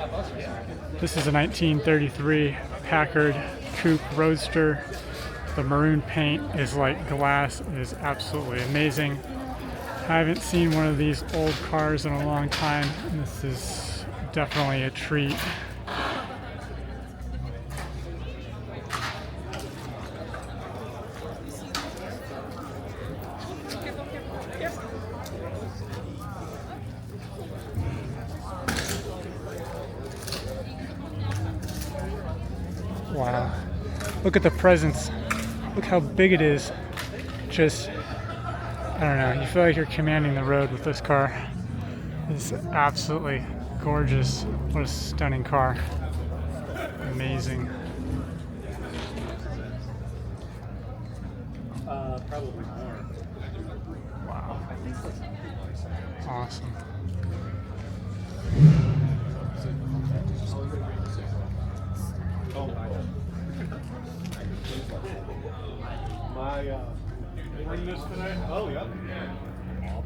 This is a 1933 Packard Coupe Roadster. The maroon paint is like glass. It is absolutely amazing. I haven't seen one of these old cars in a long time. This is definitely a treat. Wow. Look at the presence. Look how big it is. Just, I don't know, you feel like you're commanding the road with this car. It's absolutely gorgeous. What a stunning car. Amazing. Probably more. Wow. Awesome. Bring this today? Oh, yeah.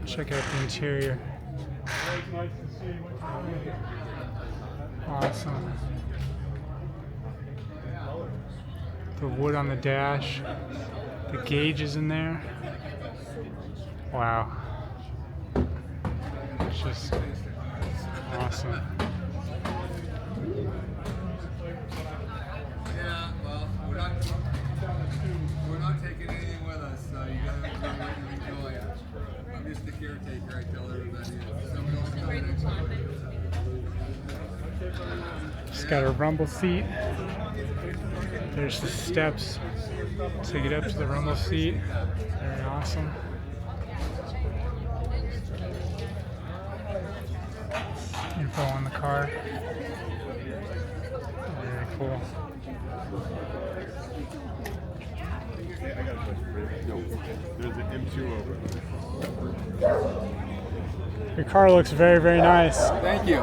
Check out the interior. Nice to see you. Awesome. The wood on the dash. The gauge is in there. Wow. It's just awesome. Yeah, well, we're not taking anything with us, so you gotta enjoy it. I'm just the caretaker, I tell everybody. Somebody else come next time. It's got a rumble seat. There's the steps to get up to the rumble seat. Very awesome. Info on the car. Very cool. I got a question for you. No, there's an M2 over. Your car looks very, very nice. Thank you.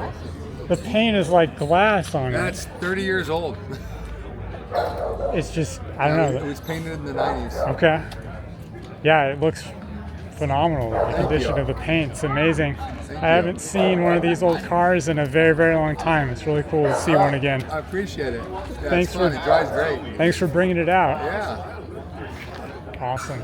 The paint is like glass on it. That's 30 years old. It's just, I don't It know. was painted in the 90s. Okay. Yeah, it looks phenomenal. The Thank condition you. of the paint's amazing. Thank I you. haven't seen one of these old cars in a very, very long time. It's really cool to see one again. I appreciate it. Yeah, Thanks it's fun. for- It drives great. Thanks for bringing it out. Yeah. Awesome.